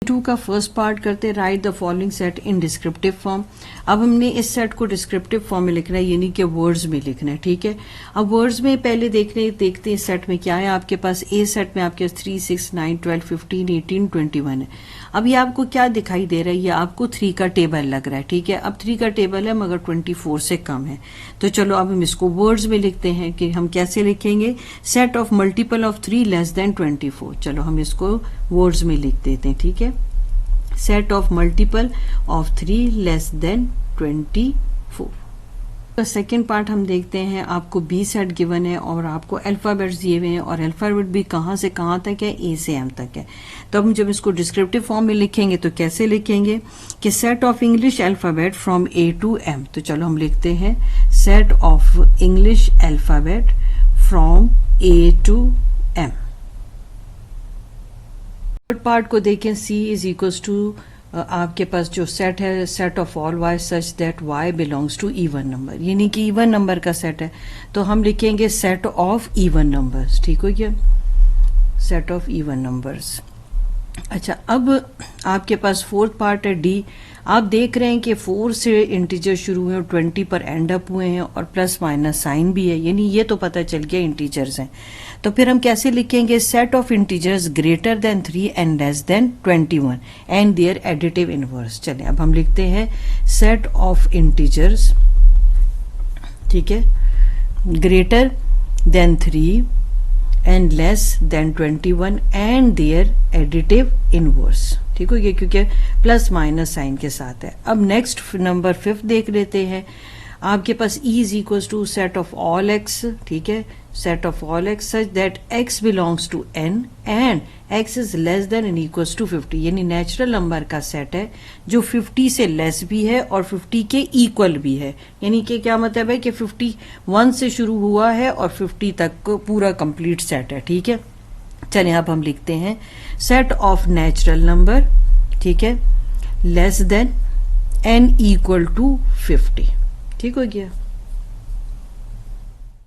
2 का first part करते, right the following set in descriptive form. अब हमने इस सेट को डिस्क्रिप्टिव फॉर्म में लिखना है, यानी कि वर्ड्स में लिखना है, ठीक है। अब वर्ड्स में पहले देखते हैं सेट में क्या है आपके पास। ए सेट में आपके पास 3, 6, 9, 12, 15, 18, 21 है। अब ये आपको क्या दिखाई दे रहा है, ये आपको 3 का टेबल लग रहा है, ठीक है। अब 3 का टेबल है मगर 24 से कम है, तो चलो अब हम इसको वर्ड्स में लिखते हैं कि हम कैसे लिखेंगे। Set of multiple of 3 less than 24। चलो हम इसको वर्ड्स में लिख देते हैं, ठीक है। Set of multiple of 3 less than 24। Second part हम देखते हैं, आपको बी सेट गिवन है और आपको अल्फाबेट्स दिए हुए हैं और अल्फाबेट भी कहाँ से कहाँ तक है, ए से एम तक है। तो हम जब इसको डिस्क्रिप्टिव फॉर्म में लिखेंगे तो कैसे लिखेंगे कि set of English alphabet from A to M. तो चलो हम लिखते हैं set of English alphabet from A to M. Third part को देखें, सी इज इक्वल्स टू आपके पास जो सेट है, set of all Y such that Y belongs to even number, यानी कि इवन नंबर का सेट है। तो हम लिखेंगे सेट ऑफ इवन नंबर्स, ठीक हो गया, सेट ऑफ इवन नंबर्स। अच्छा, अब आपके पास फोर्थ पार्ट है डी। आप देख रहे हैं कि 4 से इंटीजर शुरू हुए और 20 पर एंड अप हुए हैं और प्लस माइनस साइन भी है, यानी ये तो पता चल गया इंटीजर्स हैं। तो फिर हम कैसे लिखेंगे, set of integers greater than 3 and less than 21 and their additive inverse. चलें अब हम लिखते हैं सेट ऑफ इंटीजर्स, ठीक है, greater than 3 and less than 21 and their additive inverse, ठीक हो गया, क्योंकि प्लस माइनस साइन के साथ है। अब नेक्स्ट नंबर 5 देख लेते हैं। आपके पास E is equal to set of all x, ठीक है, set of all x such that x belongs to N and x is less than and equals to 50, यानी नेचुरल नंबर का सेट है जो 50 से लेस भी है और 50 के इक्वल भी है। यानी कि क्या मतलब है कि 51 से शुरू हुआ है और 50 तक पूरा कंप्लीट सेट है, ठीक है। चलिए अब हम लिखते हैं सेट ऑफ नेचुरल नंबर, ठीक है, less than N equal to 50, ठीक हो गया।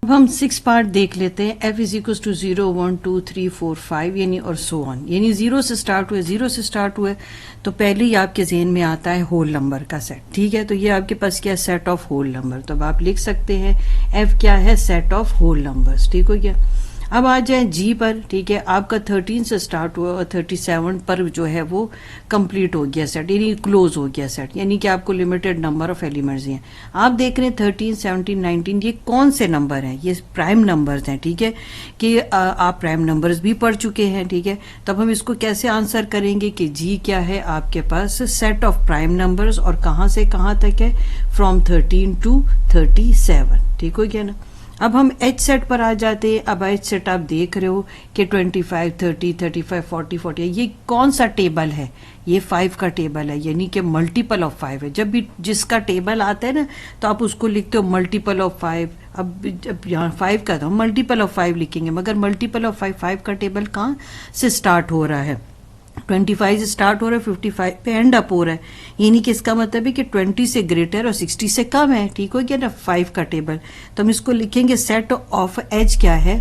अब हम 6 पार्ट देख लेते हैं। f इज इक्वल टू 0, 1, 2, 3, 4, 5 यानी और सो ऑन, यानी 0 से स्टार्ट हुए तो पहले ही आपके ज़हन में आता है होल नंबर का सेट, ठीक है। तो ये आपके पास क्या है, सेट ऑफ होल नंबर। तो अब आप लिख सकते हैं f क्या है, सेट ऑफ होल नंबर्स, ठीक हो गया। अब आ जाए जी पर, ठीक है, आपका 13 से स्टार्ट हुआ और 37 पर जो है वो कंप्लीट हो गया सेट, यानी क्लोज हो गया सेट, यानी कि आपको लिमिटेड नंबर ऑफ एलिमेंट्स हैं। आप देख रहे हैं 13, 17, 19 ये कौन से नंबर हैं, ये प्राइम नंबर्स हैं, ठीक है, कि आप प्राइम नंबर्स भी पढ़ चुके हैं, ठीक है। तब हम इसको कैसे आंसर करेंगे कि जी क्या है आपके पास, सेट ऑफ प्राइम नंबर्स और कहाँ से कहाँ तक है, फ्रॉम 13 टू 37, ठीक हो गया ना। अब हम एच सेट पर आ जाते हैं। अब एच सेट आप देख रहे हो कि 25, 30, 35, 40, 40 ये कौन सा टेबल है, ये 5 का टेबल है, यानी कि मल्टीपल ऑफ 5 है। जब भी जिसका टेबल आता है ना तो आप उसको लिखते हो मल्टीपल ऑफ 5। अब यहाँ 5 का तो हम मल्टीपल ऑफ 5 लिखेंगे, मगर मल्टीपल ऑफ 5 का टेबल कहाँ से स्टार्ट हो रहा है, 25 से स्टार्ट हो रहा है, 55 पे एंड अप हो रहा है, यानी कि इसका मतलब है कि 20 से ग्रेटर और 60 से कम है, ठीक हो गया ना 5 का टेबल। तो हम इसको लिखेंगे सेट ऑफ एच क्या है,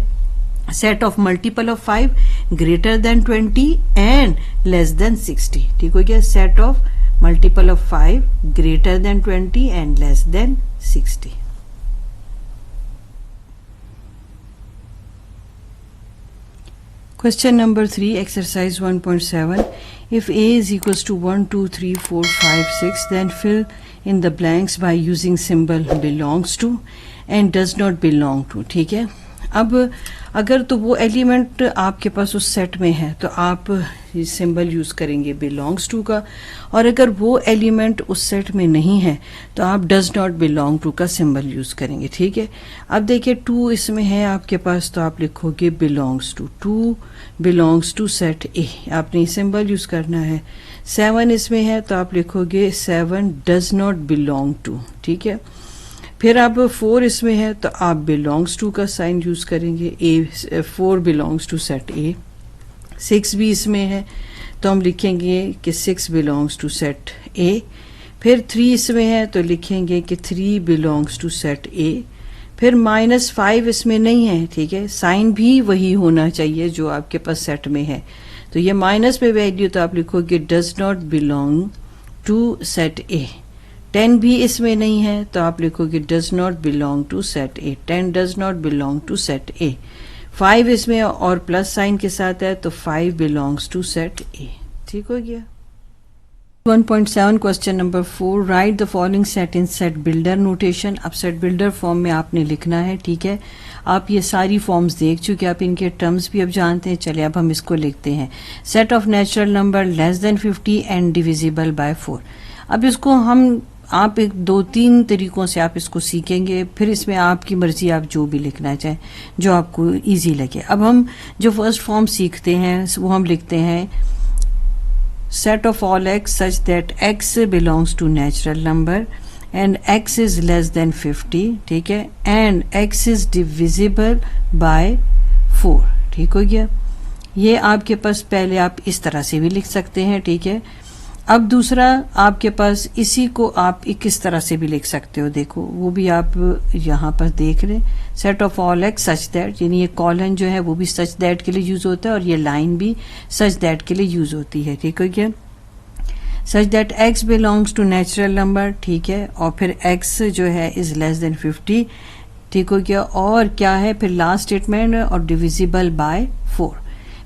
set of multiple of 5 greater than 20 and less then 60, ठीक हो गया, set of multiple of 5 greater than 20 and less then 60। Question number 3, exercise 1.7. If A is equals to 1, 2, 3, 4, 5, 6, then fill in the blanks by using symbol belongs to and does not belong to, ठीक है। अब अगर तो वो element आपके पास उस set में है तो आप सिंबल यूज़ करेंगे बिलोंग्स टू का, और अगर वो एलिमेंट उस सेट में नहीं है तो आप डज नॉट बिलोंग टू का सिंबल यूज़ करेंगे, ठीक है। अब देखिए 2 इसमें है आपके पास तो आप लिखोगे belongs to, 2 belongs to set A, आपने सिंबल यूज़ करना है। 7 इसमें है तो आप लिखोगे 7 डज नॉट बिलोंग टू, ठीक है। फिर आप 4 इसमें है तो आप बिलोंग्स टू का साइन यूज़ करेंगे, ए 4 बिलोंग्स टू सेट ए। 6 भी इसमें है तो हम लिखेंगे कि 6 बिलोंग्स टू सेट ए। फिर 3 इसमें है तो लिखेंगे कि 3 बिलोंग्स टू सेट ए। फिर -5 इसमें नहीं है, ठीक है, साइन भी वही होना चाहिए जो आपके पास सेट में है, तो ये माइनस में वैल्यू तो आप लिखोगे does not belong to set A. 10 भी इसमें नहीं है तो आप लिखोगे does not belong to set A. 10 does not belong to set A. 5 इसमें और प्लस साइन के साथ है तो 5 बिलोंग्स टू सेट ए। ठीक हो गया। 1.7 question number 4, right the following set in set builder notation. अब सेट बिल्डर फॉर्म में आपने लिखना है, ठीक है। आप ये सारी फॉर्म्स देख चुके, आप इनके टर्म्स भी अब जानते हैं। चलिए अब हम इसको लिखते हैं। Set of natural number less than 50 and divisible by 4। अब इसको आप एक 2-3 तरीकों से आप इसको सीखेंगे, फिर इसमें आपकी मर्जी, आप जो भी लिखना चाहें जो आपको इजी लगे। अब हम जो फर्स्ट फॉर्म सीखते हैं वो हम लिखते हैं set of all x such that x belongs to natural number and x is less than 50, ठीक है, and x is divisible by 4। ठीक हो गया। ये आपके पास पहले आप इस तरह से भी लिख सकते हैं, ठीक है। अब दूसरा आपके पास इसी को आप किस तरह से भी लिख सकते हो, देखो वो भी आप यहाँ पर देख रहे हैं। Set of all x such that, यानी ये कॉलन जो है वो भी सच दैट के लिए यूज होता है और ये लाइन भी सच दैट के लिए यूज होती है। ठीक हो गया। Such that x belongs to natural number, ठीक है, और फिर एक्स जो है इज लेस देन 50। ठीक हो गया। और क्या है फिर लास्ट स्टेटमेंट, और डिविजिबल बाय 4।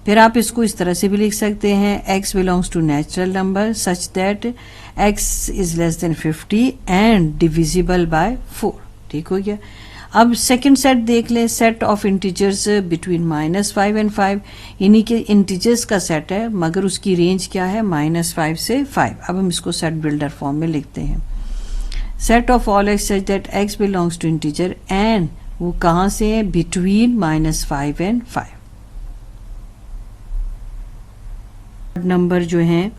फिर आप इसको इस तरह से भी लिख सकते हैं, x belongs to natural number such that x is less than 50 and divisible by 4। ठीक हो गया। अब सेकंड सेट देख लें, set of integers between -5 and 5, यानी कि इंटीजर्स का सेट है मगर उसकी रेंज क्या है, -5 से 5। अब हम इसको सेट बिल्डर फॉर्म में लिखते हैं। Set of all x such that x belongs to integer and वो कहाँ से है, बिटवीन -5 एंड 5। नंबर जो है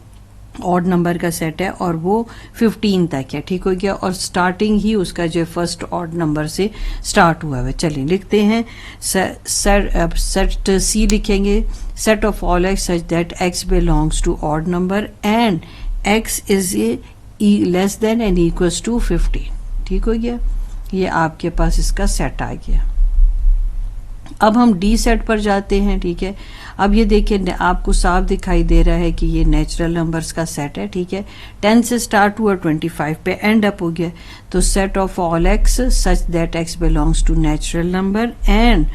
ऑड नंबर का सेट है और वो 15 तक है। ठीक हो गया। और स्टार्टिंग ही उसका जो फर्स्ट ऑड नंबर से स्टार्ट हुआ है। चलिए लिखते हैं, सेट सी लिखेंगे, set of all x such that x belongs to odd number and x is less than and equals to 15। ठीक हो गया। ये आपके पास इसका सेट आ गया। अब हम डी सेट पर जाते हैं, ठीक है। अब ये देखिए आपको साफ दिखाई दे रहा है कि ये नेचुरल नंबर्स का सेट है, ठीक है। 10 से स्टार्ट हुआ 25 पे एंड अप हो गया। तो set of all x such that x belongs to natural number and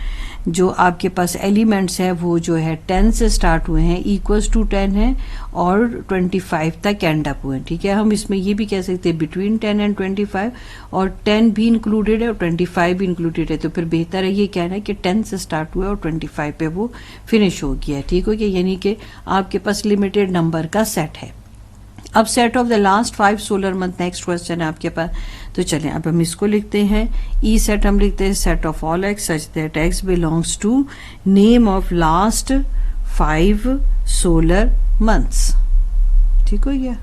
जो आपके पास एलिमेंट्स हैं वो जो है 10 से स्टार्ट हुए हैं, इक्वल्स टू 10 है और 25 तक एंड अप हुए हैं। ठीक है। हम इसमें ये भी कह सकते हैं बिटवीन 10 एंड 25, और 10 भी इंक्लूडेड है और 25 भी इंक्लूडेड है। तो फिर बेहतर है ये कहना है कि 10 से स्टार्ट हुआ और 25 पे वो फिनिश हो गया। ठीक हो गया। यानी कि आपके पास लिमिटेड नंबर का सेट है। अब set of the last 5 solar month, next question है आपके पास। तो चलें अब हम इसको लिखते हैं। ई सेट हम लिखते हैं, set of all x such that x belongs to name of last 5 solar months. ठीक हो गया।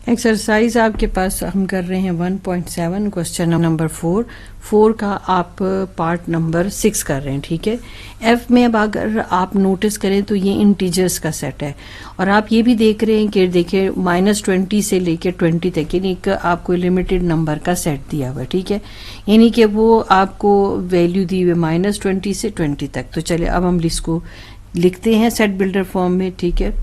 एक्सरसाइज आपके पास हम कर रहे हैं 1.7 क्वेश्चन नंबर 4 का आप पार्ट नंबर 6 कर रहे हैं। ठीक है। एफ में अब अगर आप नोटिस करें तो ये इंटीजर्स का सेट है और आप ये भी देख रहे हैं कि देखिए -20 से लेकर 20 तक, यानी कि आपको लिमिटेड नंबर का सेट दिया हुआ है। ठीक है। यानी कि वो आपको वैल्यू दी हुई -20 से 20 तक। तो चलिए अब हम इसको लिखते हैं सेट बिल्डर फॉर्म में। ठीक है।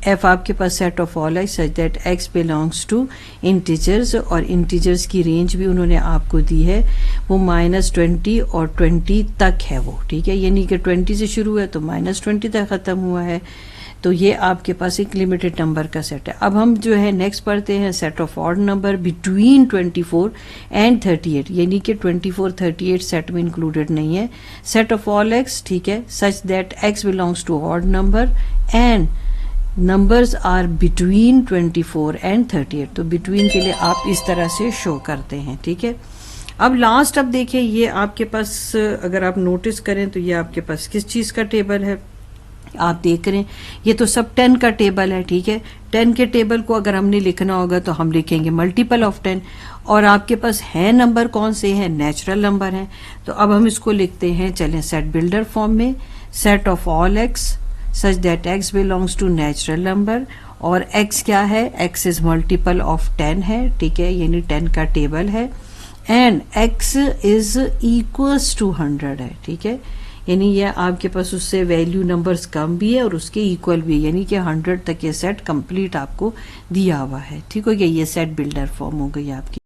एफ आपके पास set of all x such that x belongs to integers, और इंटीजर्स की रेंज भी उन्होंने आपको दी है, वो -20 और 20 तक है वो। ठीक है। यानी कि 20 से शुरू है तो -20 तक ख़त्म हुआ है। तो ये आपके पास एक लिमिटेड नंबर का सेट है। अब हम जो है नेक्स्ट पढ़ते हैं, set of odd number between 24 and 38, यानी कि 24 38 सेट में इंक्लूडेड नहीं है। सेट ऑफ ऑल एक्स, ठीक है, such that x belongs to odd number and numbers are between 24 and 38। तो बिटवीन के लिए आप इस तरह से शो करते हैं। ठीक है। अब लास्ट अब देखिए, ये आपके पास अगर आप नोटिस करें तो ये आपके पास किस चीज़ का टेबल है, आप देख रहे हैं ये तो सब 10 का टेबल है। ठीक है। 10 के टेबल को अगर हमने लिखना होगा तो हम लिखेंगे मल्टीपल ऑफ 10, और आपके पास है नंबर कौन से हैं, नेचुरल नंबर हैं। तो अब हम इसको लिखते हैं, चलें सेट बिल्डर फॉर्म में, set of all x such that x belongs to natural number, और एक्स क्या है, एक्स इज मल्टीपल ऑफ 10 है। ठीक है। यानी 10 का टेबल है and x is equals to 100 है, ठीक है, यानी ये आपके पास उससे वैल्यू नंबर्स कम भी है और उसके इक्वल भी है, यानी कि 100 तक ये सेट कंप्लीट आपको दिया हुआ है। ठीक हो गया, ये सेट बिल्डर फॉर्म हो गई आपकी।